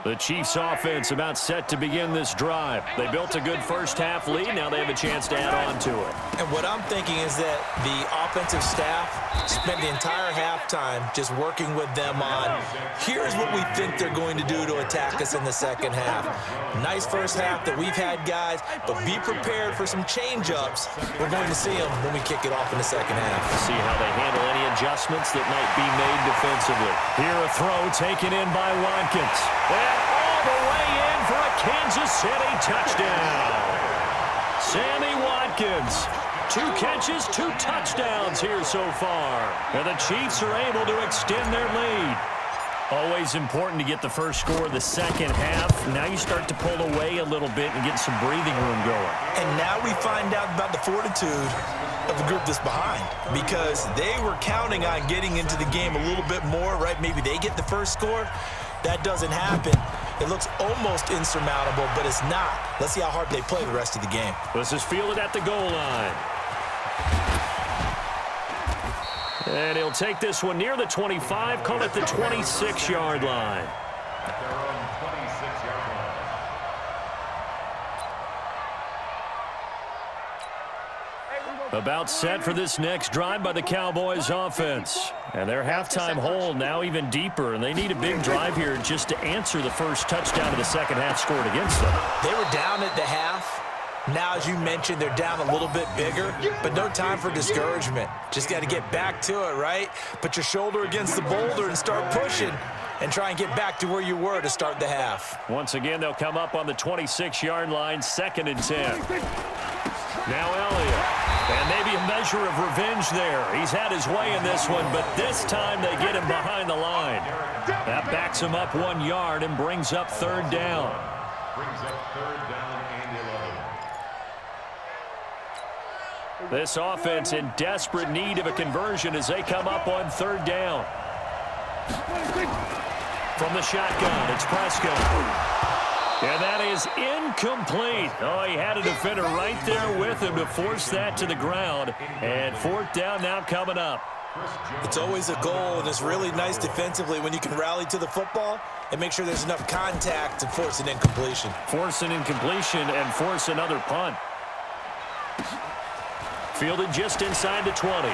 The Chiefs offense about set to begin this drive. They built a good first half lead. Now they have a chance to add on to it. And what I'm thinking is that the offensive staff spent the entire halftime just working with them on, here's what we think they're going to do to attack us in the second half. Nice first half that we've had, guys, but be prepared for some change-ups. We're going to see them when we kick it off in the second half. See how they handle any adjustments that might be made defensively. Here a throw taken in by Watkins. And all the way in for a Kansas City touchdown. Sammy Watkins. 2 catches, 2 touchdowns here so far. And the Chiefs are able to extend their lead. Always important to get the first score of the second half. Now you start to pull away a little bit and get some breathing room going. And now we find out about the fortitude of the group that's behind, because they were counting on getting into the game a little bit more, right? Maybe they get the first score. That doesn't happen. It looks almost insurmountable, but it's not. Let's see how hard they play the rest of the game. This is fielded at the goal line. And he'll take this one near the 25, call it the 26-yard line. About set for this next drive by the Cowboys offense. And their halftime hole now even deeper, and they need a big drive here just to answer the first touchdown of the second half scored against them. They were down at the half. Now, as you mentioned, they're down a little bit bigger, but no time for discouragement. Just got to get back to it, right? Put your shoulder against the boulder and start pushing and try and get back to where you were to start the half. Once again, they'll come up on the 26-yard line, 2nd and 10. Now Elliott. And maybe a measure of revenge there. He's had his way in this one, but this time they get him behind the line. That backs him up 1 yard and brings up 3rd down. This offense in desperate need of a conversion as they come up on 3rd down. From the shotgun, it's Prescott. And that is incomplete. Oh, he had a defender right there with him to force that to the ground. And 4th down now coming up. It's always a goal, and it's really nice defensively when you can rally to the football and make sure there's enough contact to force an incompletion. Force an incompletion and force another punt. Fielded just inside the 20.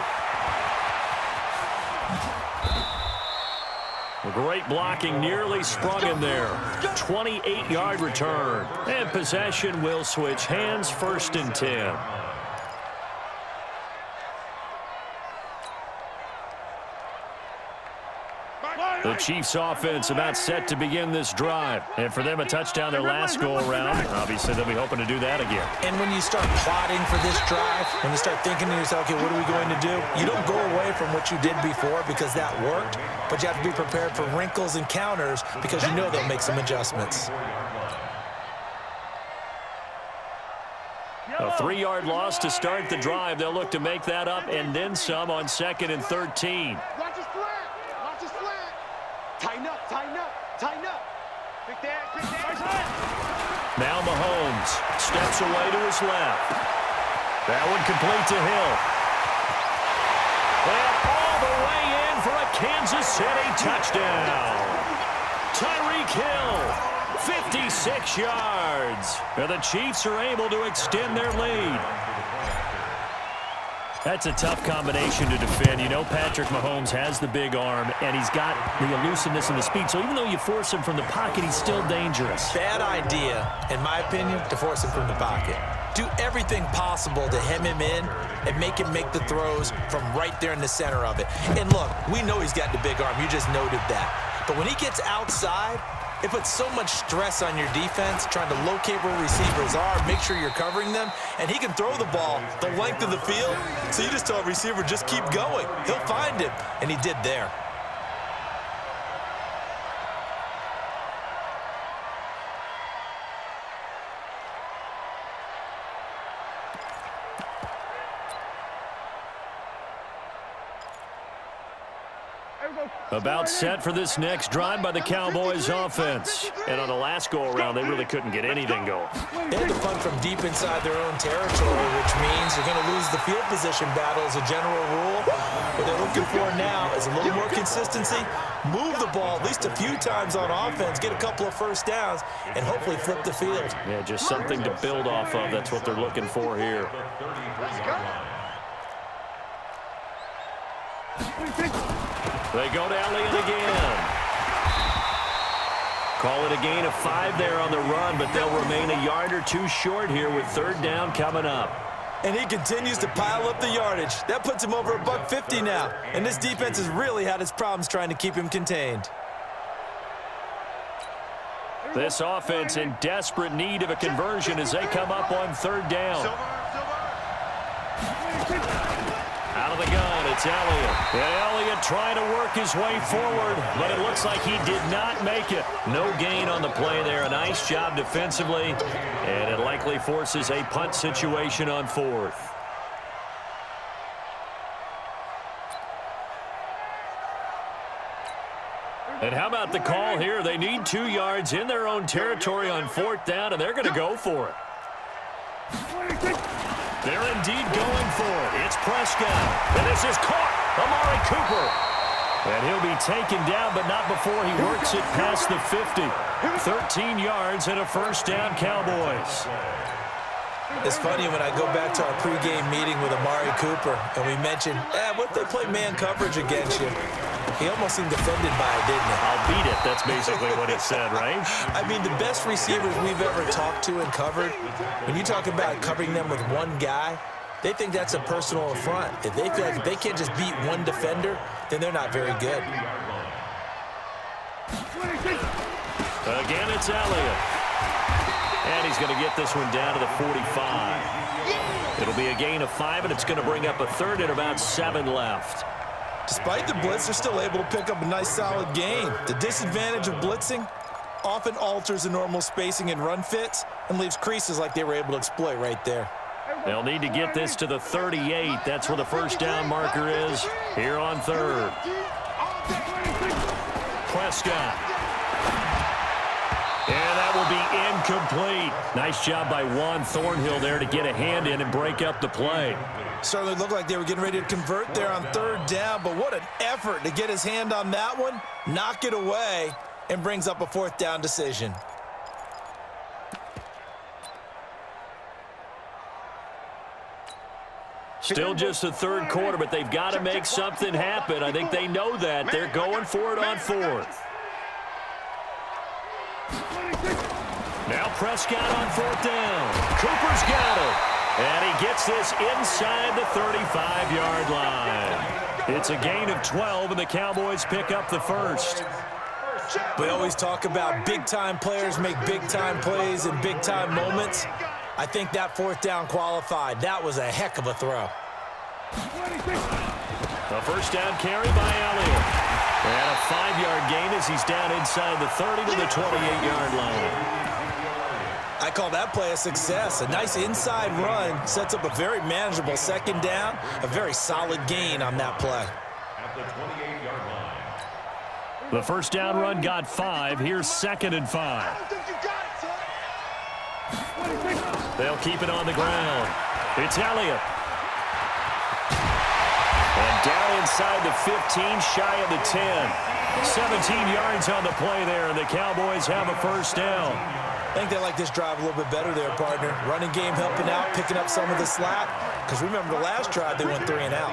Great blocking, nearly sprung in there. 28-yard return. And possession will switch hands, 1st and 10. The Chiefs offense about set to begin this drive. And for them, a touchdown their last go-around. Obviously, they'll be hoping to do that again. And when you start plotting for this drive, when you start thinking to yourself, okay, what are we going to do? You don't go away from what you did before because that worked, but you have to be prepared for wrinkles and counters because you know they'll make some adjustments. A 3-yard loss to start the drive. They'll look to make that up and then some on 2nd and 13. Watch his flat. Watch his flat. Tighten up, tighten up, tighten up. Quick that, quick that. Now Mahomes steps away to his left. That one complete to Hill. And all the way in for a Kansas City touchdown. Tyreek Hill, 56 yards. And the Chiefs are able to extend their lead. That's a tough combination to defend. You know Patrick Mahomes has the big arm, and he's got the elusiveness and the speed. So even though you force him from the pocket, he's still dangerous. Bad idea, in my opinion, to force him from the pocket. Do everything possible to hem him in and make him make the throws from right there in the center of it. And look, we know he's got the big arm. You just noted that. But when he gets outside, it puts so much stress on your defense trying to locate where receivers are, make sure you're covering them, and he can throw the ball the length of the field. So you just tell a receiver, just keep going. He'll find him, and he did there. Hey, About set for this next drive by the Cowboys offense. And on the last go-around, they really couldn't get anything going. They had to punt from deep inside their own territory, which means they're going to lose the field position battle as a general rule. What they're looking for now is a little more consistency, move the ball at least a few times on offense, get a couple of first downs, and hopefully flip the field. Yeah, just something to build off of. That's what they're looking for here. They go to Elliott again. Call it a gain of 5 there on the run, but they'll remain a yard or two short here with third down coming up. And he continues to pile up the yardage. That puts him over $150 now. And this defense has really had its problems trying to keep him contained. This offense in desperate need of a conversion as they come up on third down. Out of the gun, it's Elliott. And Elliott trying to work his way forward, but it looks like he did not make it. No gain on the play there. A nice job defensively, and it likely forces a punt situation on fourth. And how about the call here? They need 2 yards in their own territory on fourth down, and they're going to go for it. They're indeed going for it. It's Prescott. And this is caught. Amari Cooper. And he'll be taken down, but not before he works it past the 50. 13 yards and a first down, Cowboys. It's funny when I go back to our pregame meeting with Amari Cooper, and we mentioned, what if they play man coverage against you? He almost seemed offended by it, didn't he? I'll beat it. That's basically what it said, right? I mean, the best receivers we've ever talked to and covered, when you talk about covering them with one guy, they think that's a personal affront. If they feel like if they can't just beat one defender, then they're not very good. Again, it's Elliott. And he's going to get this one down to the 45. It'll be a gain of 5, and it's going to bring up a third and about 7 left. Despite the blitz, they're still able to pick up a nice solid gain. The disadvantage of blitzing often alters the normal spacing and run fits and leaves creases like they were able to exploit right there. They'll need to get this to the 38. That's where the first down marker is here on third. Prescott. And that will be incomplete. Nice job by Juan Thornhill there to get a hand in and break up the play. Certainly looked like they were getting ready to convert there on third down, but what an effort to get his hand on that one, knock it away, and brings up a fourth down decision. Still just the third quarter, but they've got to make something happen. I think they know that. They're going for it on fourth. Now Prescott on fourth down. Cooper's got it. And he gets this inside the 35-yard line. It's a gain of 12, and the Cowboys pick up the first. We always talk about big-time players make big-time plays in big-time moments. I think that fourth down qualified. That was a heck of a throw. A first down carry by Elliott. And a 5-yard gain as he's down inside the 30 to the 28-yard line. I call that play a success. A nice inside run sets up a very manageable second down. A very solid gain on that play. The first down run got 5. Here's 2nd and 5. They'll keep it on the ground. It's Elliott. And down inside the 15, shy of the 10. 17 yards on the play there, and the Cowboys have a first down. I think they like this drive a little bit better there, partner. Running game helping out, picking up some of the slack. Because remember, the last drive, they went 3 and out.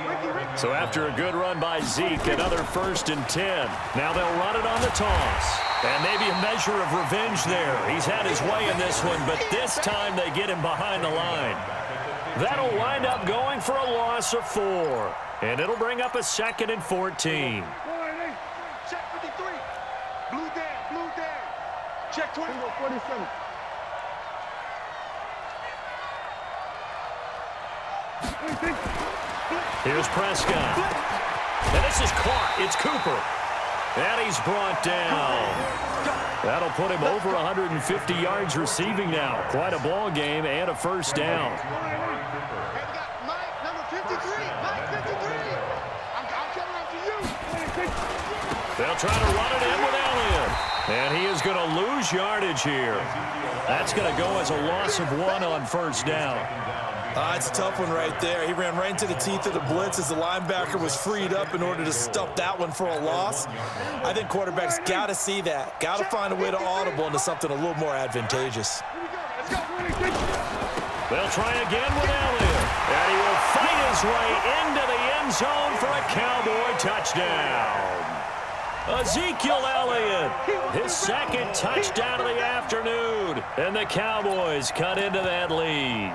So after a good run by Zeke, another 1st and 10. Now they'll run it on the toss. And maybe a measure of revenge there. He's had his way in this one, but this time they get him behind the line. That'll wind up going for a loss of 4. And it'll bring up a 2nd and 14. Check 53. Blue down, blue down. Check 47. Here's Prescott. And this is caught. It's Cooper. And he's brought down. That'll put him over 150 yards receiving now. Quite a ball game and a first down. Mike, number 53. Mike, 53. I'm coming after you. They'll try to run it in with Elliott. And he is going to lose yardage here. That's going to go as a loss of 1 on first down. It's a tough one right there. He ran right into the teeth of the blitz as the linebacker was freed up in order to stuff that one for a loss. I think quarterbacks got to see that. Got to find a way to audible into something a little more advantageous. They'll try again with Elliott. And he will fight his way into the end zone for a Cowboy touchdown. Ezekiel Elliott, his second touchdown of the afternoon. And the Cowboys cut into that lead.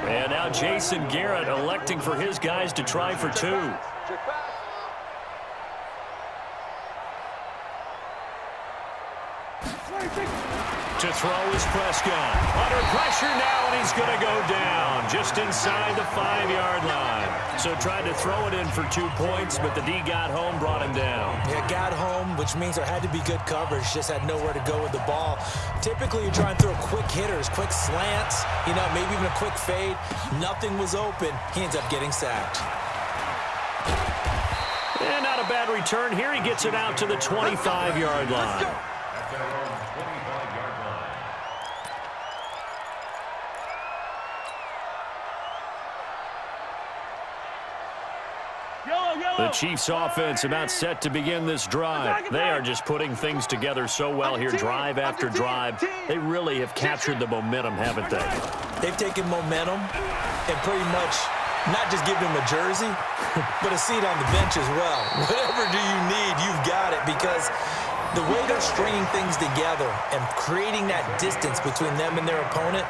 And now Jason Garrett electing for his guys to try for 2. To throw is Prescott. Under pressure now, and he's going to go down just inside the 5-yard line. So tried to throw it in for 2 points, but the D got home, brought him down. Yeah, got home, which means there had to be good coverage. Just had nowhere to go with the ball. Typically, you try and throw quick hitters, quick slants, maybe even a quick fade. Nothing was open. He ends up getting sacked. And not a bad return here. He gets it out to the 25-yard line. The Chiefs offense about set to begin this drive. They are just putting things together so well here, drive after drive. They really have captured the momentum, haven't they? They've taken momentum and pretty much not just given him a jersey, but a seat on the bench as well. Whatever do you need, you've got it, because the way they're stringing things together and creating that distance between them and their opponent,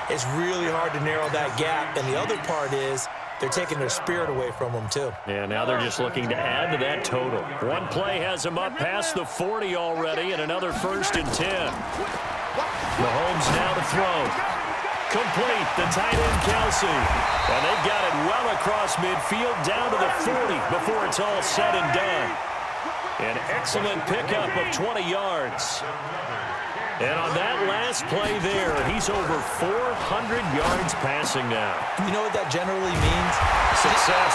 it's really hard to narrow that gap. And the other part is they're taking their spirit away from them, too. Yeah, now they're just looking to add to that total. One play has them up past the 40 already, and another 1st and 10. Mahomes now to throw. Complete, the tight end, Kelsey. And they've got it well across midfield, down to the 40 before it's all said and done. An excellent pickup of 20 yards. And on that last play there, he's over 400 yards passing now. You know what that generally means? Success.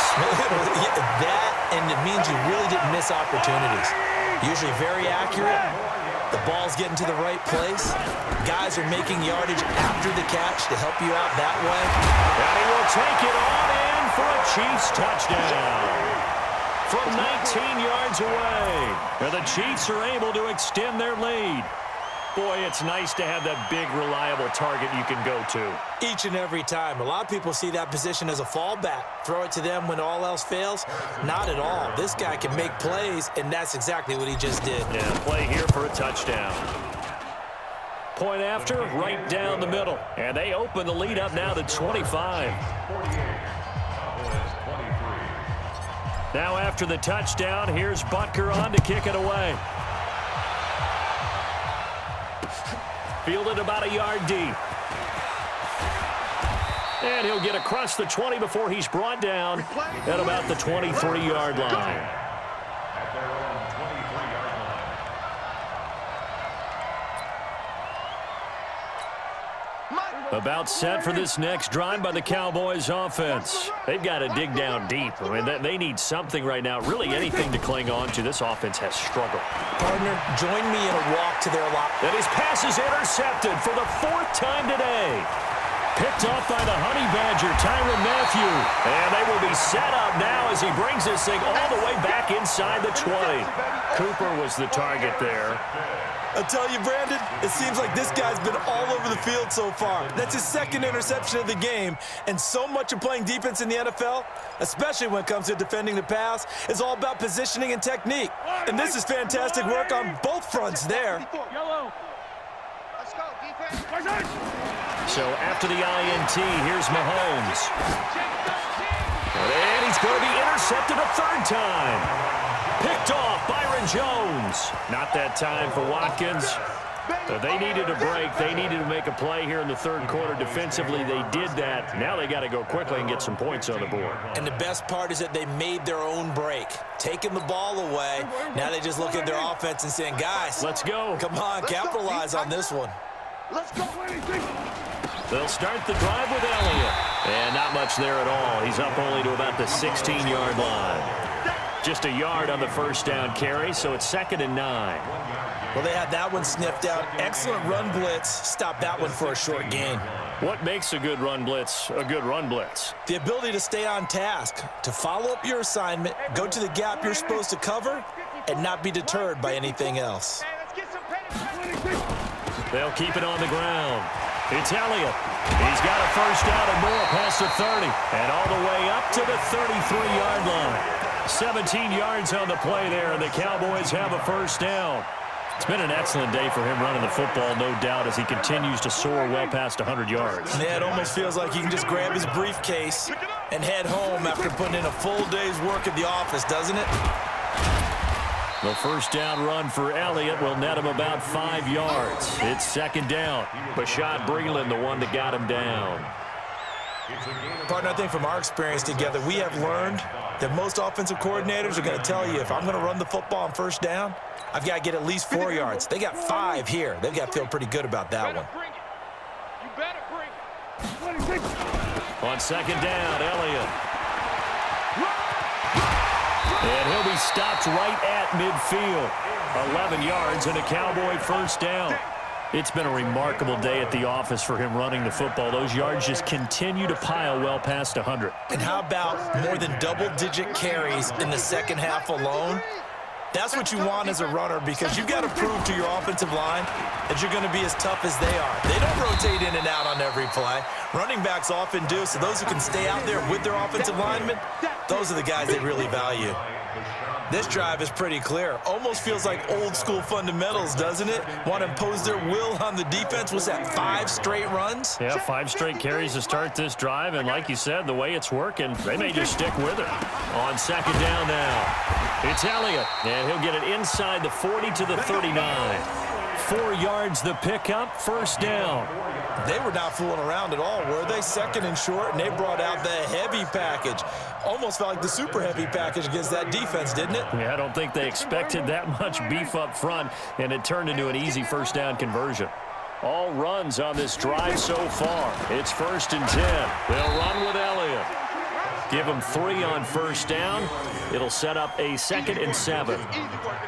That, and it means you really didn't miss opportunities. Usually very accurate. The ball's getting to the right place. Guys are making yardage after the catch to help you out that way. And he will take it on in for a Chiefs touchdown. From 19 yards away. And the Chiefs are able to extend their lead. Boy, it's nice to have that big, reliable target you can go to. Each and every time. A lot of people see that position as a fallback. Throw it to them when all else fails. Not at all. This guy can make plays, and that's exactly what he just did. Yeah, play here for a touchdown. Point after, right down the middle. And they open the lead up now to 25. Now after the touchdown, here's Butker on to kick it away. Fielded about a yard deep. And he'll get across the 20 before he's brought down at about the 23-yard line. About set for this next drive by the Cowboys offense. They've got to dig down deep. I mean, they need something right now, really anything to cling on to. This offense has struggled. Partner, join me in a walk to their lock. And his pass is intercepted for the 4th time today. Picked off by the Honey Badger, Tyrann Mathieu. And they will be set up now as he brings this thing all the way back inside the 20. Cooper was the target there. I'll tell you, Brandon, it seems like this guy's been all over the field so far. That's his 2nd interception of the game. And so much of playing defense in the NFL, especially when it comes to defending the pass, is all about positioning and technique. And this is fantastic work on both fronts there. Let's go, defense. So after the INT, here's Mahomes. And he's going to be intercepted a 3rd time. Picked off Byron Jones. Not that time for Watkins. They needed a break. They needed to make a play here in the 3rd quarter. Defensively, they did that. Now they got to go quickly and get some points on the board. And the best part is that they made their own break. Taking the ball away. Now they just look at their offense and saying, guys, let's go. Come on, capitalize on this one. Let's go. They'll start the drive with Elliott. And not much there at all. He's up only to about the 16-yard line. just a yard on the first down carry, so it's 2nd and 9. Well, they had that one sniffed out. Excellent run blitz. Stop that one for a short gain. What makes a good run blitz a good run blitz? The ability to stay on task, to follow up your assignment, go to the gap you're supposed to cover, and not be deterred by anything else. They'll keep it on the ground. It's Elliott. He's got a first down and more past the 30. And all the way up to the 33-yard line. 17 yards on the play there, and the Cowboys have a first down. It's been an excellent day for him running the football, no doubt, as he continues to soar well past 100 yards. Yeah, it almost feels like he can just grab his briefcase and head home after putting in a full day's work at the office, doesn't it? The first down run for Elliott will net him about 5 yards. It's 2nd down. Bashaud Breeland, the one that got him down. Partner, I think from our experience together, we have learned that most offensive coordinators are going to tell you, if I'm going to run the football on first down, I've got to get at least 4 yards. They got 5 here. They've got to feel pretty good about that one. You better bring it. On 2nd down, Elliott. And he'll be stopped right at midfield. 11 yards and a Cowboy first down. It's been a remarkable day at the office for him running the football. Those yards just continue to pile well past 100. And how about more than double-digit carries in the second half alone? That's what you want as a runner, because you've got to prove to your offensive line that you're going to be as tough as they are. They don't rotate in and out on every play. Running backs often do, so those who can stay out there with their offensive linemen, those are the guys they really value. This drive is pretty clear. Almost feels like old-school fundamentals, doesn't it? Want to impose their will on the defense. Was that 5 straight runs? Yeah, 5 straight carries to start this drive, and like you said, the way it's working, they may just stick with it. On 2nd down now, it's Elliott, and he'll get it inside the 40 to the 39. 4 yards the pickup, first down. They were not fooling around at all, were they? 2nd and short, and they brought out the heavy package. Almost felt like the super heavy package against that defense, didn't it? Yeah, I don't think they expected that much beef up front, and it turned into an easy first down conversion. All runs on this drive so far. It's 1st and 10. They'll run with Elliott. Give him 3 on first down. It'll set up a 2nd and 7.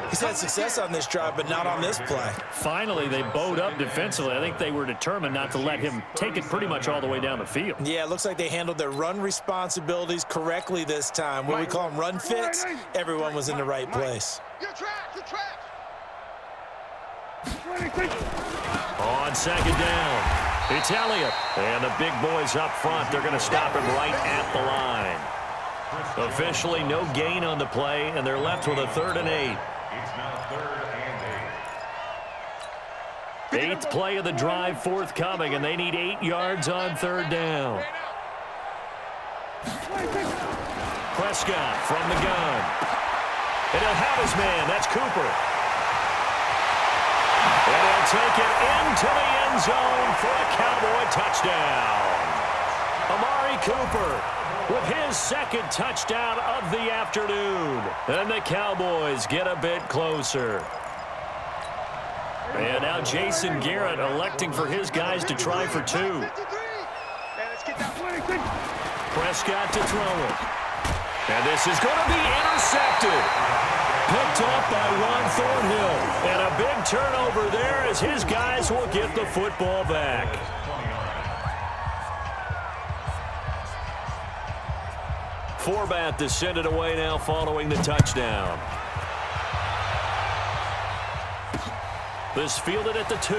He's had success on this drive, but not on this play. Finally, they bowed up defensively. I think they were determined not to let him take it pretty much all the way down the field. Yeah, it looks like they handled their run responsibilities correctly this time. When we call them run fits, everyone was in the right place. You're trapped. You're trapped. On 2nd down. It's Elliott, and the big boys up front. They're going to stop him right at the line. Officially no gain on the play, and they're left with a 3rd and 8. 8th play of the drive forthcoming, and they need 8 yards on 3rd down. Prescott from the gun. And he'll have his man. That's Cooper. And he'll take it into the end zone for a Cowboy touchdown. Amari Cooper with his 2nd touchdown of the afternoon. And the Cowboys get a bit closer. And now Jason Garrett electing for his guys to try for 2. Prescott to throw it. And this is going to be intercepted. Picked up by Juan Thornhill. And a big turnover there as his guys will get the football back. Forbath to send it away now following the touchdown. This fielded at the 2.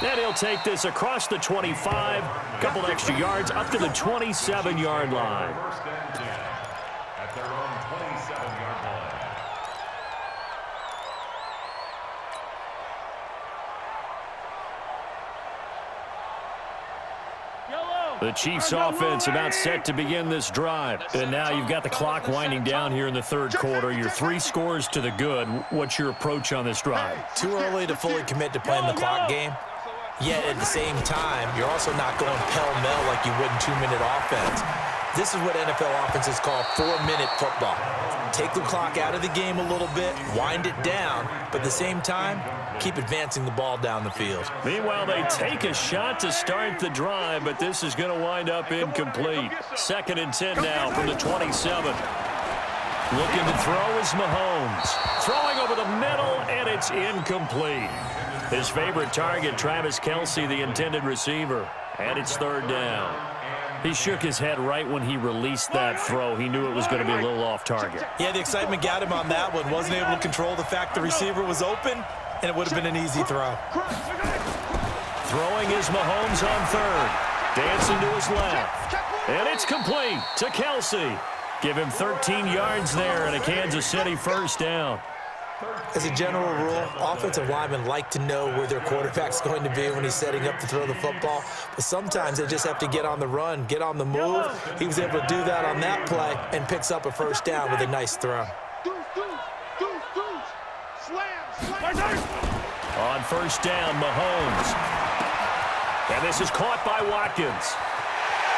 And he'll take this across the 25. A couple extra yards up to the 27-yard line. At their own 27-yard line. The Chiefs offense about set to begin this drive. And now you've got the clock winding down here in the 3rd quarter. You're 3 scores to the good. What's your approach on this drive? Too early to fully commit to playing the clock game. Yet at the same time, you're also not going pell-mell like you would in 2-minute offense. This is what NFL offenses call 4-minute football. Take the clock out of the game a little bit, wind it down, but at the same time, keep advancing the ball down the field. Meanwhile, they take a shot to start the drive, but this is going to wind up incomplete. 2nd and 10 now from the 27. Looking to throw is Mahomes. Throwing over the middle, and it's incomplete. His favorite target, Travis Kelce, the intended receiver, and it's 3rd down. He shook his head right when he released that throw. He knew it was going to be a little off target. Yeah, the excitement got him on that one. Wasn't able to control the fact the receiver was open, and it would have been an easy throw. Throwing is Mahomes on 3rd. Dancing to his left. And it's complete to Kelce. Give him 13 yards there and a Kansas City 1st down. As a general rule, offensive linemen like to know where their quarterback's going to be when he's setting up to throw the football. But sometimes they just have to get on the run, get on the move. He was able to do that on that play and picks up a 1st down with a nice throw. On 1st down, Mahomes. And this is caught by Watkins.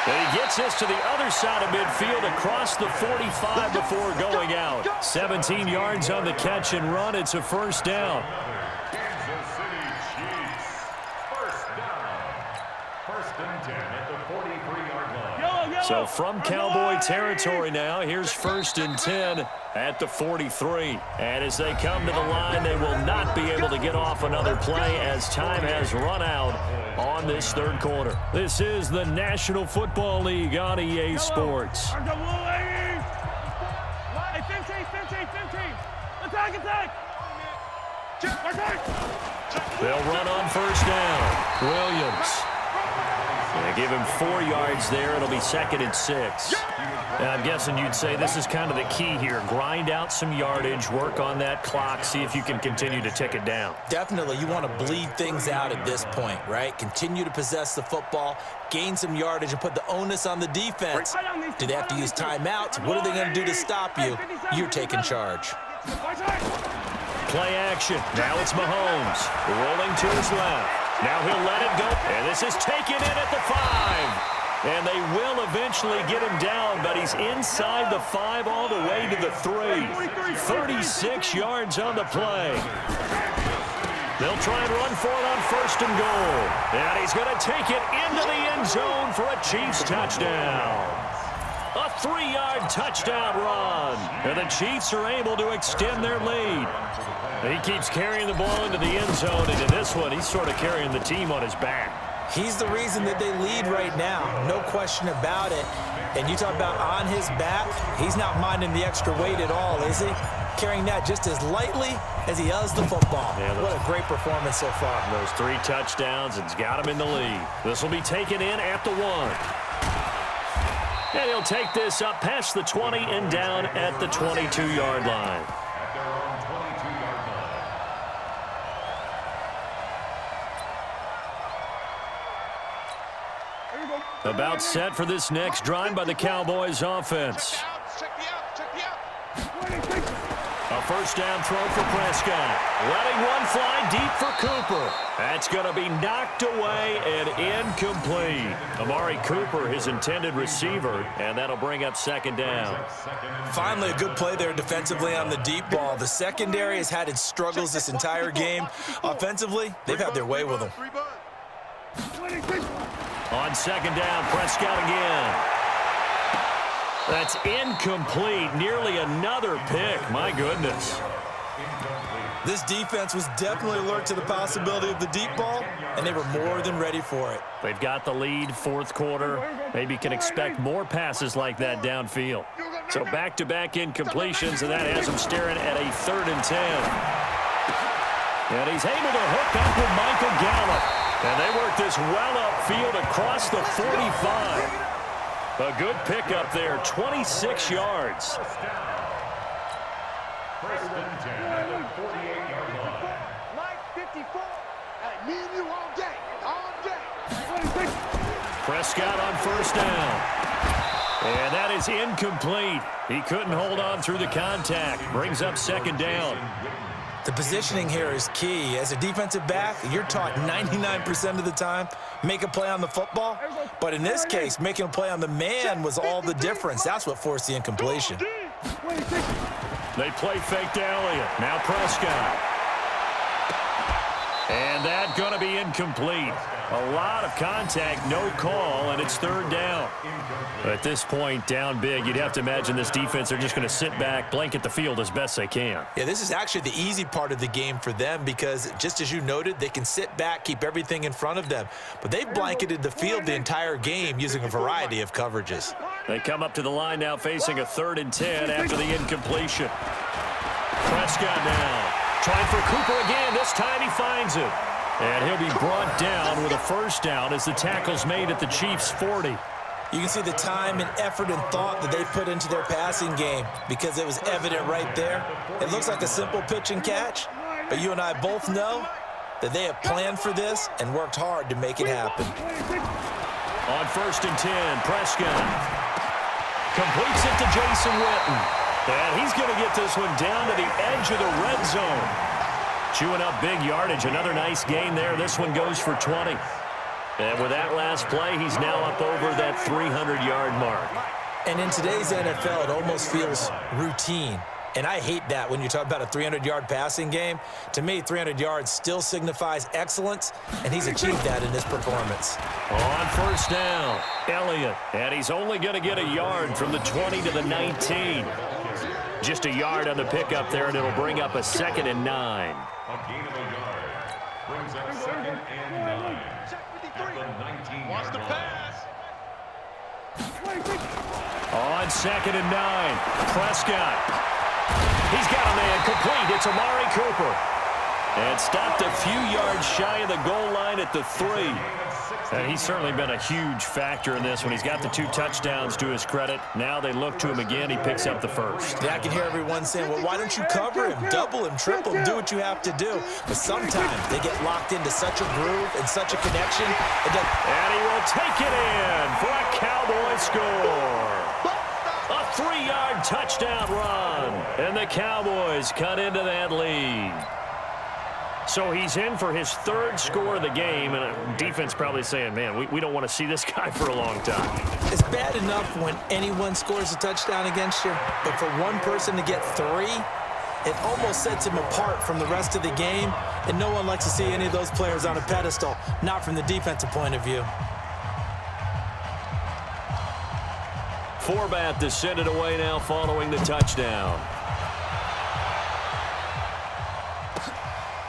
And he gets this to the other side of midfield across the 45 before going out. 17 yards on the catch and run. It's a 1st down. Kansas City Chiefs. 1st down. 1st and 10 at the 43-yard line. So from Cowboy territory now, here's 1st and 10 at the 43. And as they come to the line, they will not be able to get off another play as time has run out on this 3rd quarter. This is the National Football League on EA Sports. They'll run on 1st down. Williams. They give him 4 yards there. It'll be 2nd and 6. And I'm guessing you'd say this is kind of the key here. Grind out some yardage, work on that clock, see if you can continue to tick it down. Definitely. You want to bleed things out at this point, right? Continue to possess the football, gain some yardage, and put the onus on the defense. Do they have to use timeouts? What are they going to do to stop you? You're taking charge. Play action. Now it's Mahomes. Rolling to his left. Now he'll let it go. And this is taken in at the 5. And they will eventually get him down, but he's inside the 5 all the way to the 3. 36 yards on the play. They'll try and run for it on 1st and goal. And he's going to take it into the end zone for a Chiefs touchdown. A 3-yard touchdown run. And the Chiefs are able to extend their lead. He keeps carrying the ball into the end zone, and in this one, he's sort of carrying the team on his back. He's the reason that they lead right now, no question about it. And you talk about on his back, he's not minding the extra weight at all, is he? Carrying that just as lightly as he does the football. Yeah, what a great performance so far. Those 3 touchdowns, it's got him in the lead. This will be taken in at the 1. And he'll take this up past the 20 and down at the 22-yard line. At their own 22-yard line. About set for this next drive by the Cowboys offense. A 1st down throw for Prescott. Letting one fly deep for Cooper. That's going to be knocked away and incomplete. Amari Cooper, his intended receiver, and that'll bring up 2nd down. Finally, a good play there defensively on the deep ball. The secondary has had its struggles this entire game. Offensively, they've had their way with them. On 2nd down, Prescott again. That's incomplete. Nearly another pick. My goodness. This defense was definitely alert to the possibility of the deep ball, and they were more than ready for it. They've got the lead, 4th quarter. Maybe can expect more passes like that downfield. So back-to-back incompletions, and that has them staring at a 3rd and 10. And he's able to hook up with Michael Gallup. And they work this well upfield across the 45. A good pickup there, 26 yards. 1st and 10 at the 48-yard line. Mike 54. Me and you all day. All day. Prescott on 1st down. And that is incomplete. He couldn't hold on through the contact. Brings up 2nd down. The positioning here is key. As a defensive back, you're taught 99% of the time, make a play on the football. But in this case, making a play on the man was all the difference. That's what forced the incompletion. They play fake to Elliott. Now Prescott. And that's going to be incomplete. A lot of contact, no call, and it's third down. At this point, down big, you'd have to imagine this defense, they're just going to sit back, blanket the field as best they can. Yeah, this is actually the easy part of the game for them because, just as you noted, they can sit back, keep everything in front of them. But they've blanketed the field the entire game using a variety of coverages. They come up to the line now facing a 3rd and 10 after the incompletion. Prescott now trying for Cooper again. This time he finds it. And he'll be brought down with a first down as the tackle's made at the Chiefs' 40. You can see the time and effort and thought that they put into their passing game because it was evident right there. It looks like a simple pitch and catch, but you and I both know that they have planned for this and worked hard to make it happen. On 1st and 10, Prescott completes it to Jason Witten. And he's going to get this one down to the edge of the red zone. Chewing up big yardage. Another nice gain there. This one goes for 20. And with that last play, he's now up over that 300-yard mark. And in today's NFL, it almost feels routine. And I hate that when you talk about a 300-yard passing game. To me, 300 yards still signifies excellence, and he's achieved that in this performance. On first down, Elliott. And he's only going to get a yard from the 20 to the 19. Just a yard on the pickup there, and it'll bring up a 2nd and 9. A gain of a yard brings up 2nd and 9 at the 19-yard Wants to line. pass. On 2nd and 9, Prescott. He's got a man complete. It's Amari Cooper. And stopped a few yards shy of the goal line at the 3. And he's certainly been a huge factor in this when he's got the 2 touchdowns to his credit. Now they look to him again. He picks up the first. Yeah, I can hear everyone saying, well, why don't you cover him, double him, triple him, do what you have to do. But sometimes they get locked into such a groove and such a connection. And he will take it in for a Cowboy score. A 3-yard touchdown run. And the Cowboys cut into that lead. So he's in for his 3rd score of the game, and defense probably saying, man, we don't want to see this guy for a long time. It's bad enough when anyone scores a touchdown against you, but for one person to get 3, it almost sets him apart from the rest of the game, and no one likes to see any of those players on a pedestal, not from the defensive point of view. Forbath to send it away now following the touchdown.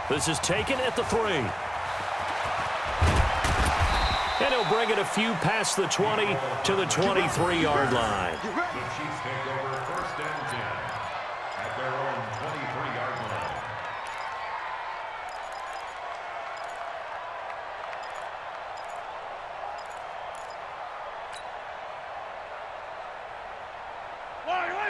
This is taken at the 3. And he'll bring it a few past the 20 to the 23-yard line. The Chiefs take over 1st and 10 at their own 23-yard line.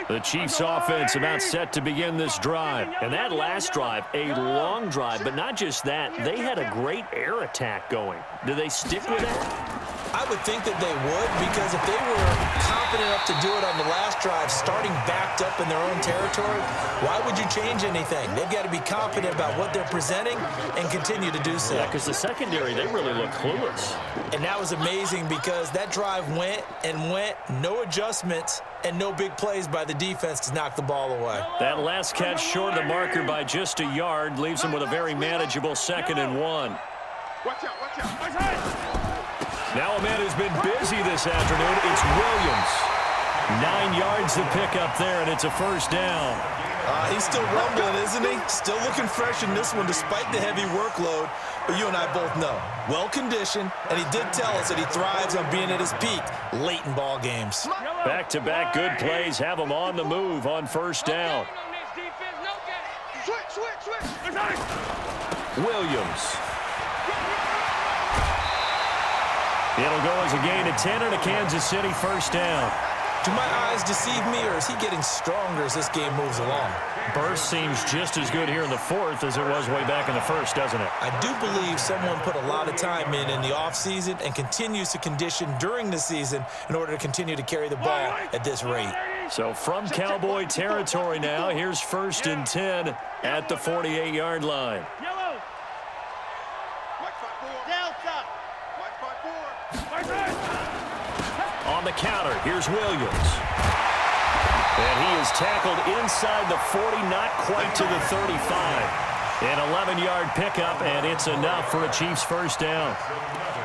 The Chiefs offense about set to begin this drive. And that last drive, a long drive, but not just that. They had a great air attack going. Do they stick with that? I would think that they would, because if they were confident enough to do it on the last drive, starting backed up in their own territory, why would you change anything? They've got to be confident about what they're presenting and continue to do so. Yeah, because the secondary, they really look clueless. And that was amazing because that drive went and went, no adjustments, and no big plays by the defense to knock the ball away. That last catch short of the marker by just a yard leaves them with a very manageable 2nd and 1. Watch out, watch out. Now a man who's been busy this afternoon, it's Williams. 9 yards to pick up there, and it's a first down. He's still rumbling, isn't he? Still looking fresh in this one despite the heavy workload. But you and I both know, well-conditioned, and he did tell us that he thrives on being at his peak late in ball games. Back-to-back good plays have him on the move on first down. Switch. Williams. It'll go as a gain of 10 and a Kansas City first down. Do my eyes deceive me, or is he getting stronger as this game moves along? Burst seems just as good here in the 4th as it was way back in the 1st, doesn't it? I do believe someone put a lot of time in the offseason and continues to condition during the season in order to continue to carry the ball at this rate. So from Cowboy territory now, here's 1st and 10 at the 48-yard line. Yellow. Delta. On the counter, here's Williams. And he is tackled inside the 40, not quite to the 35. An 11-yard pickup, and it's enough for a Chiefs first down.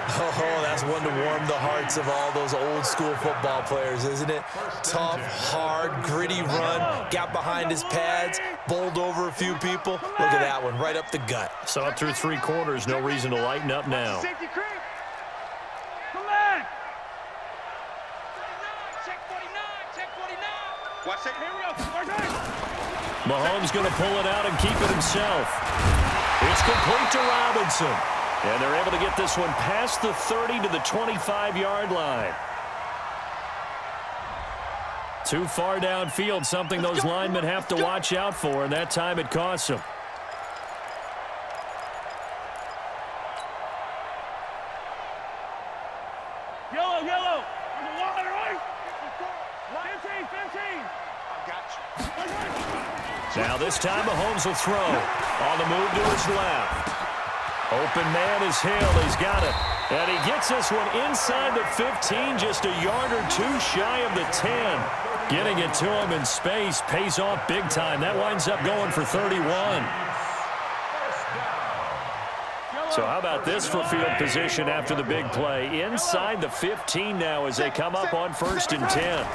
Oh, that's one to warm the hearts of all those old-school football players, isn't it? Tough, hard, gritty run, got behind his pads, bowled over a few people. Look at that one, right up the gut. So up through 3 quarters, no reason to lighten up now. Safety creep. Come back. Check 49. Check 49. Watch it. Here we go. Mahomes going to pull it out and keep it himself. It's complete to Robinson. And they're able to get this one past the 30 to the 25-yard line. Too far downfield, something those linemen have to watch out for, and that time it costs them. Yellow, yellow. There's a water, right? 15. I got you. Now this time Mahomes will throw. On the move to his left. Open man is Hill. He's got it. And he gets this one inside the 15, just a yard or two shy of the 10. Getting it to him in space pays off big time. That winds up going for 31. So how about this for field position after the big play? Inside the 15 now as they come up on 1st and 10.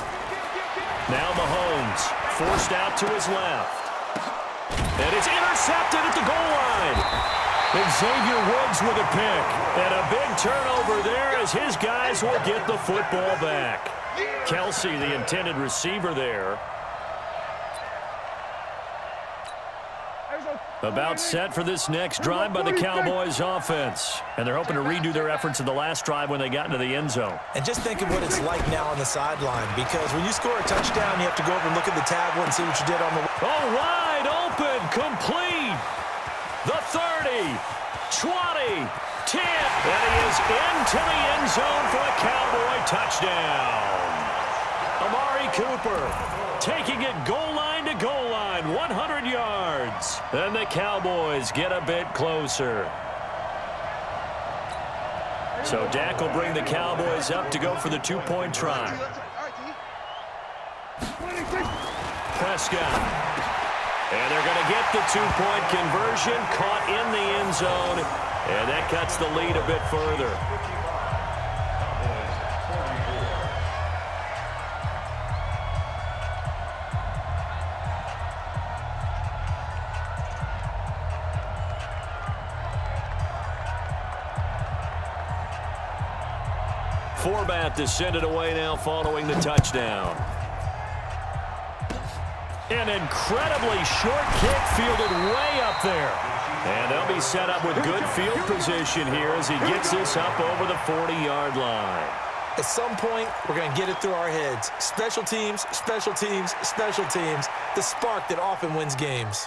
Now Mahomes forced out to his left. And it's intercepted at the goal line. Xavier Woods with a pick. And a big turnover there as his guys will get the football back. Kelsey, the intended receiver there. About set for this next drive by the Cowboys offense. And they're hoping to redo their efforts in the last drive when they got into the end zone. And just think of what it's like now on the sideline, because when you score a touchdown, you have to go over and look at the tablet and see what you did on the... Oh, wide open, complete. The 30, 20, 10. And he is into the end zone for a Cowboy touchdown. Amari Cooper taking it goal line to goal line, 100 yards. And the Cowboys get a bit closer. So Dak will bring the Cowboys up to go for the 2-point try. Prescott. And they're going to get the 2-point conversion, caught in the end zone, and that cuts the lead a bit further. Forbath to send it away now following the touchdown. An incredibly short kick fielded way up there. And they'll be set up with good field position here as he gets this up over the 40-yard line. At some point, we're going to get it through our heads. Special teams, special teams, special teams. The spark that often wins games.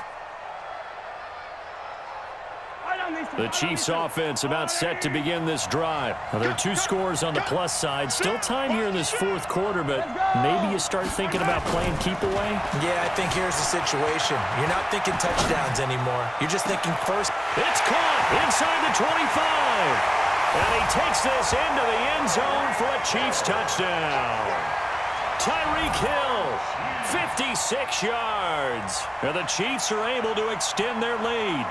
The Chiefs offense about set to begin this drive. Now, there are 2 scores on the plus side. Still time here in this 4th quarter, but maybe you start thinking about playing keep away? Yeah, I think here's the situation. You're not thinking touchdowns anymore. You're just thinking first. It's caught inside the 25. And he takes this into the end zone for a Chiefs touchdown. Tyreek Hill, 56 yards. And the Chiefs are able to extend their lead.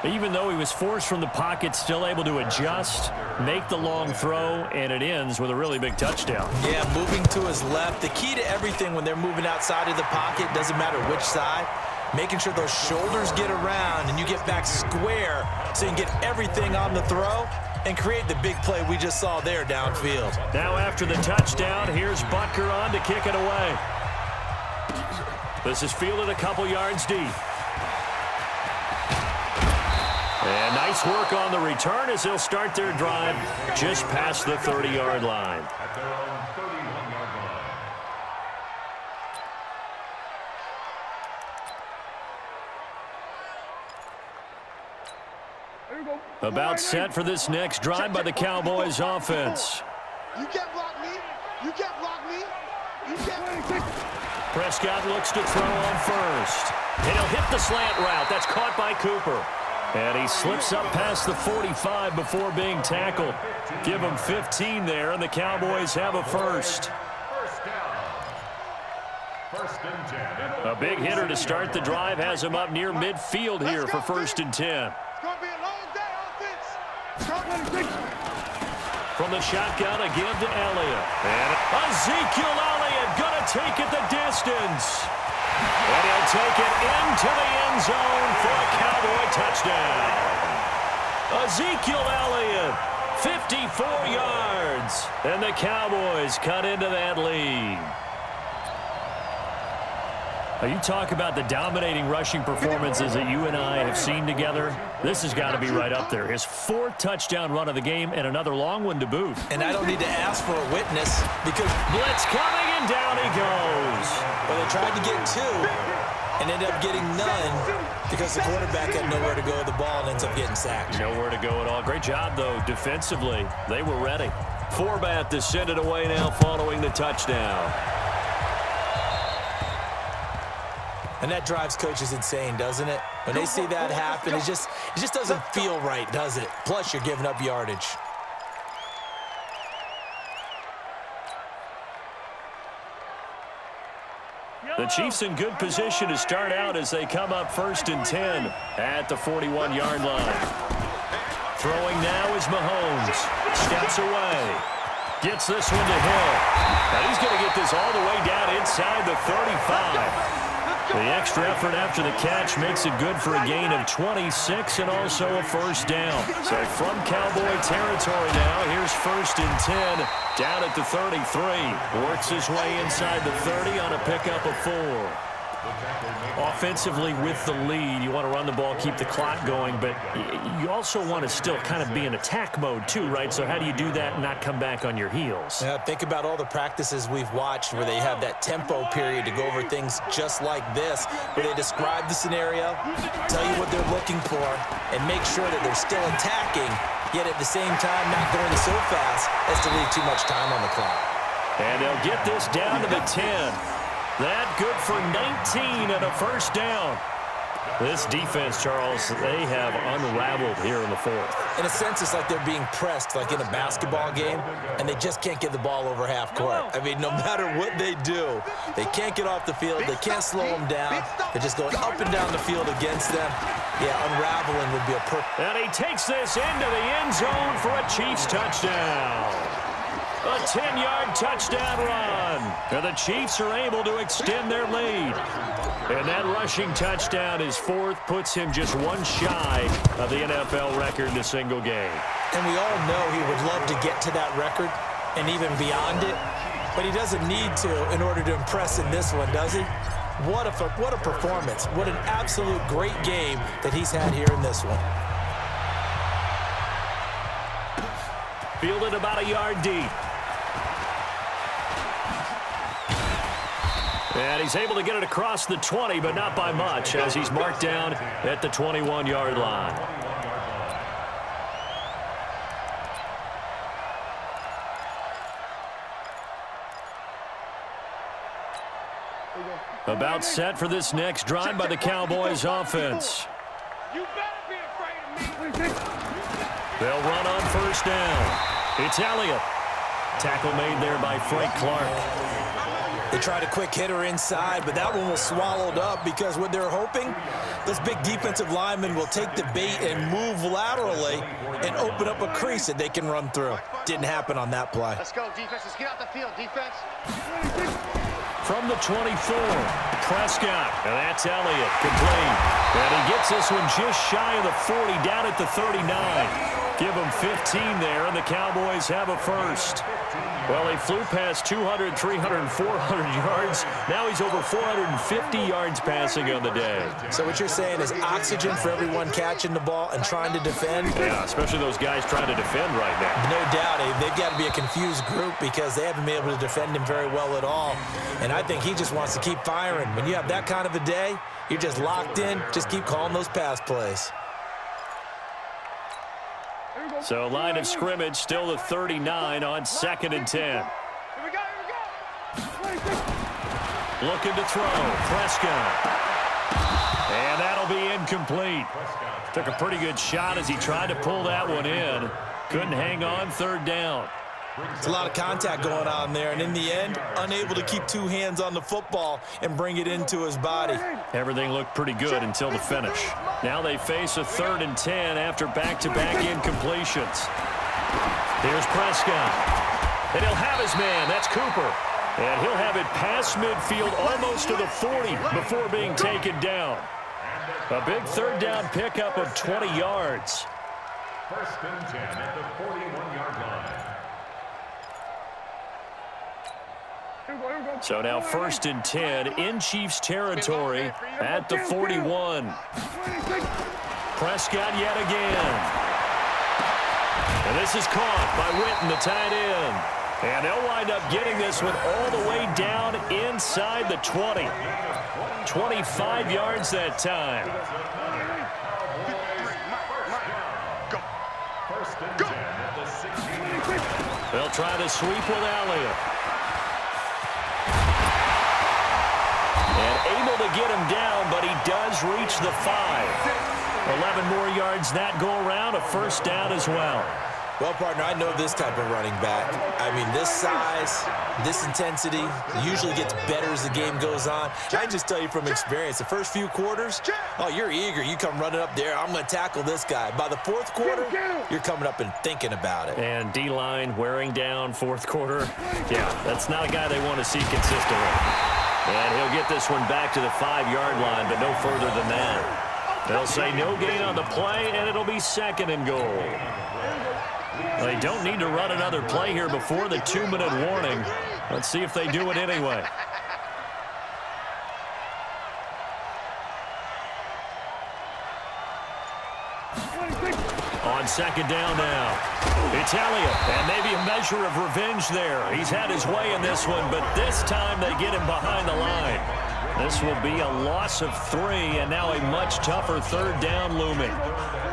Even though he was forced from the pocket, still able to adjust, make the long throw, and it ends with a really big touchdown. Yeah, moving to his left. The key to everything when they're moving outside of the pocket, doesn't matter which side, making sure those shoulders get around and you get back square so you can get everything on the throw and create the big play we just saw there downfield. Now after the touchdown, here's Butker on to kick it away. This is fielded a couple yards deep. And nice work on the return as they'll start their drive just past the 30-yard line. At their own 31-yard line. About set for this next drive by the Cowboys offense. You can't block me. You can't block me. Prescott looks to throw on first. And he'll hit the slant route. That's caught by Cooper. And he slips up past the 45 before being tackled. Give him 15 there, and the Cowboys have a first. A big hitter to start the drive has him up near midfield here for 1st and 10. It's going to be a long day, offense. From the shotgun, a give to Elliott. And Ezekiel Elliott going to take it the distance. And he'll take it into the end zone for a Cowboy touchdown. Ezekiel Elliott, 54 yards. And the Cowboys cut into that lead. You talk about the dominating rushing performances that you and I have seen together. This has got to be right up there. His 4th touchdown run of the game and another long one to boot. And I don't need to ask for a witness because blitz coming and down he goes. Well, they tried to get 2 and ended up getting none because the quarterback had nowhere to go with the ball and ends up getting sacked. Nowhere to go at all. Great job, though, defensively. They were ready. Forbat to send it away now following the touchdown. And that drives coaches insane, doesn't it? When they see that happen, it just doesn't feel right, does it? Plus, you're giving up yardage. The Chiefs in good position to start out as they come up 1st and 10 at the 41-yard line. Throwing now is Mahomes. Steps away. Gets this one to Hill. And he's going to get this all the way down inside the 35. The extra effort after the catch makes it good for a gain of 26 and also a 1st down. So from Cowboy territory now, here's 1st and 10 down at the 33. Works his way inside the 30 on a pickup of 4. Offensively with the lead, you want to run the ball, keep the clock going, but you also want to still kind of be in attack mode too, right? So how do you do that and not come back on your heels? Yeah, think about all the practices we've watched where they have that tempo period to go over things just like this, where they describe the scenario, tell you what they're looking for, and make sure that they're still attacking, yet at the same time not going so fast as to leave too much time on the clock. And they'll get this down to the 10. That good for 19 and a 1st down. This defense, Charles, they have unraveled here in the 4th. In a sense, it's like they're being pressed like in a basketball game, and they just can't get the ball over half court. I mean, no matter what they do, they can't get off the field. They can't slow them down. They're just going up and down the field against them. Yeah, unraveling would be a perfect. And he takes this into the end zone for a Chiefs touchdown. A 10-yard touchdown run. And the Chiefs are able to extend their lead. And that rushing touchdown, his 4th, puts him just one shy of the NFL record in a single game. And we all know he would love to get to that record and even beyond it. But he doesn't need to in order to impress in this one, does he? What a performance. What an absolute great game that he's had here in this one. Fielded about a yard deep. And he's able to get it across the 20, but not by much, as he's marked down at the 21-yard line. About set for this next drive by the Cowboys offense. You better be afraid of me. They'll run on 1st down. It's Elliott. Tackle made there by Frank Clark. They tried a quick hitter inside, but that one was swallowed up because what they're hoping, those big defensive linemen will take the bait and move laterally and open up a crease that they can run through. Didn't happen on that play. Let's go, defense. Let's get out the field, defense. From the 24, Prescott, and that's Elliott, complete. And he gets this one just shy of the 40, down at the 39. Give him 15 there, and the Cowboys have a 1st. Well, he flew past 200, 300, 400 yards. Now he's over 450 yards passing on the day. So what you're saying is oxygen for everyone catching the ball and trying to defend? Yeah, especially those guys trying to defend right now. No doubt. They've got to be a confused group because they haven't been able to defend him very well at all. And I think he just wants to keep firing. When you have that kind of a day, you're just locked in. Just keep calling those pass plays. So line of scrimmage still the 39 on 2nd and 10. Here we go, here we go. Looking to throw. Prescott. And that'll be incomplete. Took a pretty good shot as he tried to pull that one in. Couldn't hang on, third down. It's a lot of contact going on there, and in the end, unable to keep two hands on the football and bring it into his body. Everything looked pretty good until the finish. Now they face a 3rd and 10 after back-to-back incompletions. Here's Prescott. And he'll have his man. That's Cooper. And he'll have it past midfield almost to the 40 before being taken down. A big third down pickup of 20 yards. 1st and 10 at the 41-yard line. So now 1st and 10 in Chiefs territory at the 41. Prescott yet again. And this is caught by Witten, the tight end. And they'll wind up getting this one all the way down inside the 20. 25 yards that time. They'll try to sweep with Elliott. And able to get him down, but he does reach the 5. 11 more yards that go around, a 1st down as well. Well, partner, I know this type of running back. I mean, this size, this intensity usually gets better as the game goes on. I can just tell you from experience, the first few quarters, oh, you're eager. You come running up there, I'm going to tackle this guy. By the 4th quarter, you're coming up and thinking about it. And D-line wearing down 4th quarter. Yeah, that's not a guy they want to see consistently. And he'll get this one back to the 5-yard line, but no further than that. They'll say no gain on the play, and it'll be 2nd and goal. They don't need to run another play here before the 2-minute warning. Let's see if they do it anyway. On 2nd down now. It's Elliott, and maybe a measure of revenge there. He's had his way in this one, but this time they get him behind the line. This will be a loss of 3, and now a much tougher 3rd down looming.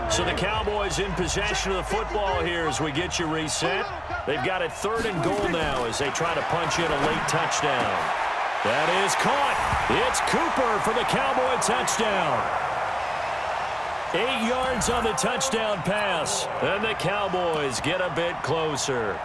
So the Cowboys in possession of the football here as we get you reset. They've got it 3rd and goal now as they try to punch in a late touchdown. That is caught. It's Cooper for the Cowboy touchdown. 8 yards on the touchdown pass, and the Cowboys get a bit closer.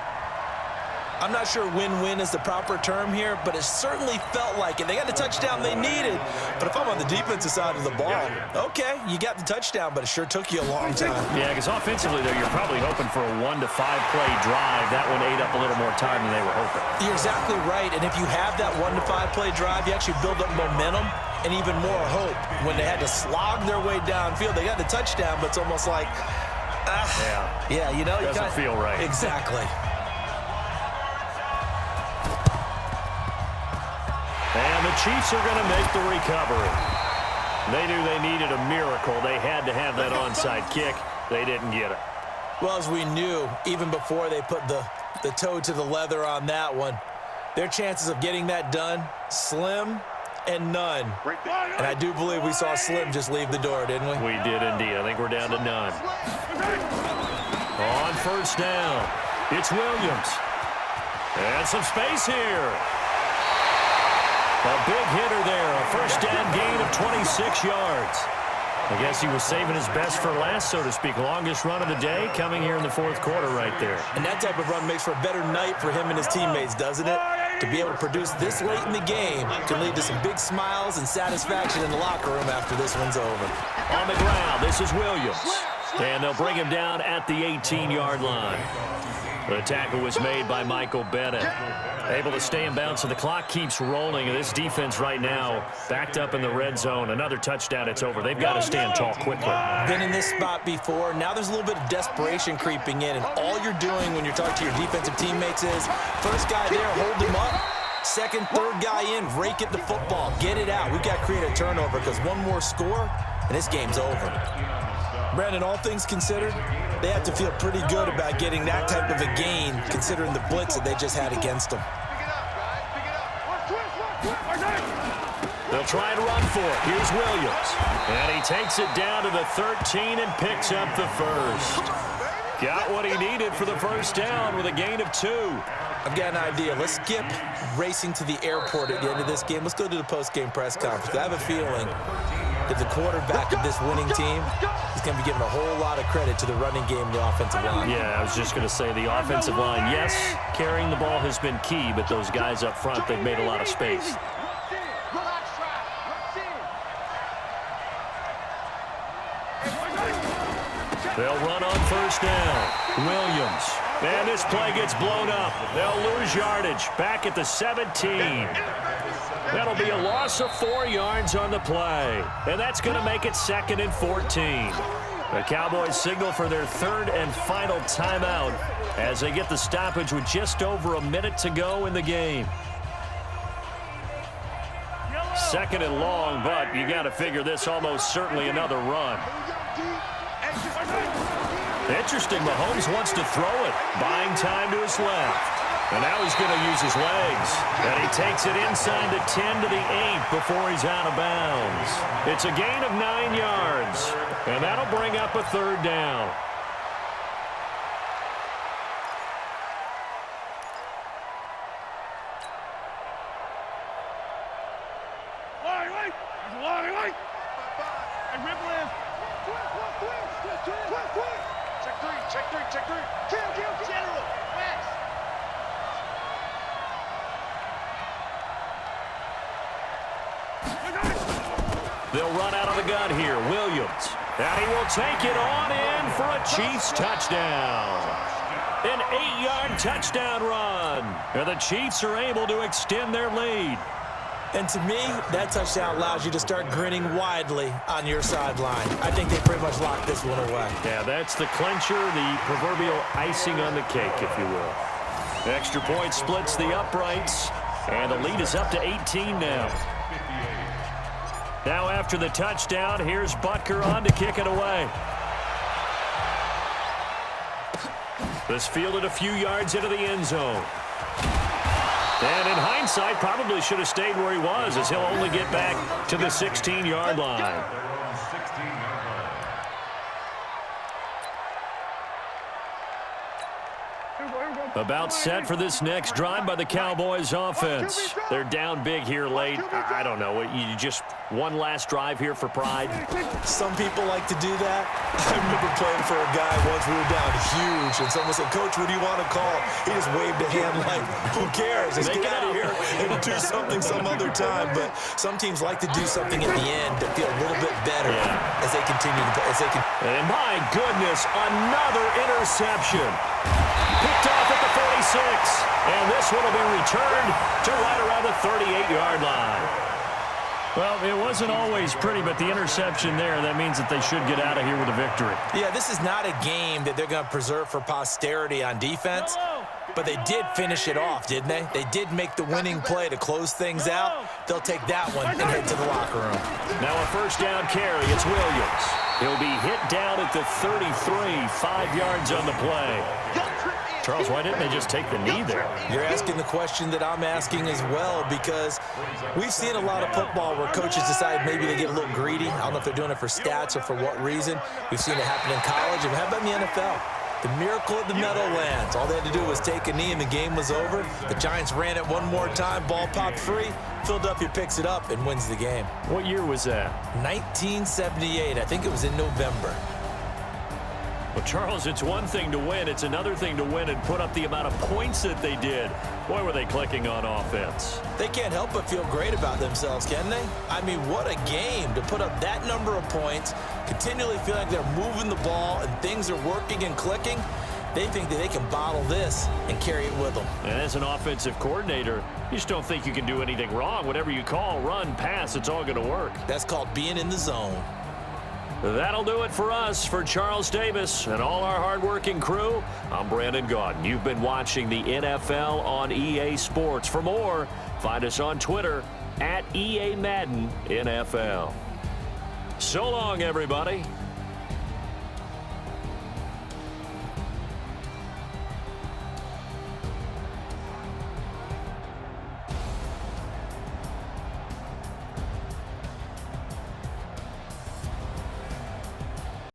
I'm not sure win-win is the proper term here, but it certainly felt like it. They got the touchdown they needed. But if I'm on the defensive side of the ball, okay, you got the touchdown, but it sure took you a long time. Yeah, because offensively, though, you're probably hoping for a 1 to 5 play drive. That one ate up a little more time than they were hoping. You're exactly right, and if you have that 1 to 5 play drive, you actually build up momentum and even more hope. When they had to slog their way downfield, they got the touchdown, but it's almost like, yeah, you know. Doesn't feel right. Exactly. And the Chiefs are going to make the recovery. They knew they needed a miracle. They had to have that onside kick. They didn't get it. Well, as we knew, even before they put the toe to the leather on that one, their chances of getting that done, slim and none. And I do believe we saw Slim just leave the door, didn't we? We did indeed. I think we're down to none. On 1st down, it's Williams. And some space here. A big hitter there, a 1st down gain of 26 yards. I guess he was saving his best for last, so to speak. Longest run of the day coming here in the 4th quarter right there. And that type of run makes for a better night for him and his teammates, doesn't it? To be able to produce this late in the game can lead to some big smiles and satisfaction in the locker room after this one's over. On the ground, this is Williams. And they'll bring him down at the 18-yard line. The tackle was made by Michael Bennett. Able to stay in bounds, so the clock keeps rolling. And this defense right now backed up in the red zone. Another touchdown, it's over. They've got to stand tall quickly. Been in this spot before. Now there's a little bit of desperation creeping in. And all you're doing when you're talking to your defensive teammates is, first guy there, hold him up. Second, third guy in, rake at the football. Get it out. We've got to create a turnover because one more score, and this game's over. Brandon, all things considered, they have to feel pretty good about getting that type of a gain considering the blitz that they just had against them. They'll try to run for it. Here's Williams. And he takes it down to the 13 and picks up the 1st. Got what he needed for the 1st down with a gain of 2. I've got an idea. Let's skip racing to the airport at the end of this game. Let's go to the post-game press conference. I have a feeling that the quarterback of this winning team is going to be giving a whole lot of credit to the running game and the offensive line. Yeah, I was just going to say the offensive line, yes, carrying the ball has been key, but those guys up front, they've made a lot of space. They'll run on first down. Williams. And this play gets blown up. They'll lose yardage back at the 17. That'll be a loss of 4 yards on the play. And that's going to make it 2nd and 14. The Cowboys signal for their 3rd and final timeout as they get the stoppage with just over a minute to go in the game. 2nd and long, but you got to figure this almost certainly another run. Interesting, Mahomes wants to throw it, buying time to his left. And now he's going to use his legs. And he takes it inside the 10 to the 8 before he's out of bounds. It's a gain of 9 yards. And that'll bring up a 3rd down. Check three. Kill, general. Max. They'll run out of the gun here. Williams. And he will take it on in for a Chiefs touchdown. An 8-yard touchdown run. And the Chiefs are able to extend their lead. And to me, that touchdown allows you to start grinning widely on your sideline. I think they pretty much locked this one away. Yeah, that's the clincher, the proverbial icing on the cake, if you will. The extra point splits the uprights, and the lead is up to 18 now. Now after the touchdown, here's Butker on to kick it away. This fielded a few yards into the end zone. And in hindsight, probably should have stayed where he was, as he'll only get back to the 16-yard line. About set for this next drive by the Cowboys offense. They're down big here late. I don't know. You just one last drive here for pride? Some people like to do that. I remember playing for a guy once. We were down huge, and someone said, "Coach, what do you want to call?" He just waved a hand like, who cares? Let's get out of here and do something some other time. But some teams like to do something at the end to feel a little bit better as they continue to play. And my goodness, another interception. Picked off at the 46. And this one will be returned to right around the 38-yard line. Well, it wasn't always pretty, but the interception there, that means that they should get out of here with a victory. Yeah, this is not a game that they're going to preserve for posterity on defense, but they did finish it off, didn't they? They did make the winning play to close things out. They'll take that one and head to the locker room. Now a first down carry. It's Williams. He'll be hit down at the 33, 5 yards on the play. Charles, why didn't they just take the knee there? You're asking the question that I'm asking as well, because we've seen a lot of football where coaches decide maybe they get a little greedy. I don't know if they're doing it for stats or for what reason. We've seen it happen in college. And how about in the NFL? The miracle of the Meadowlands. All they had to do was take a knee and the game was over. The Giants ran it one more time. Ball popped free. Philadelphia picks it up and wins the game. What year was that? 1978. I think it was in November. Well, Charles, it's one thing to win. It's another thing to win and put up the amount of points that they did. Boy, were they clicking on offense. They can't help but feel great about themselves, can they? I mean, what a game to put up that number of points, continually feel like they're moving the ball and things are working and clicking. They think that they can bottle this and carry it with them. And as an offensive coordinator, you just don't think you can do anything wrong. Whatever you call, run, pass, it's all going to work. That's called being in the zone. That'll do it for us. For Charles Davis and all our hardworking crew, I'm Brandon Gaudin. You've been watching the NFL on EA Sports. For more, find us on Twitter @EA Madden NFL. So long, everybody.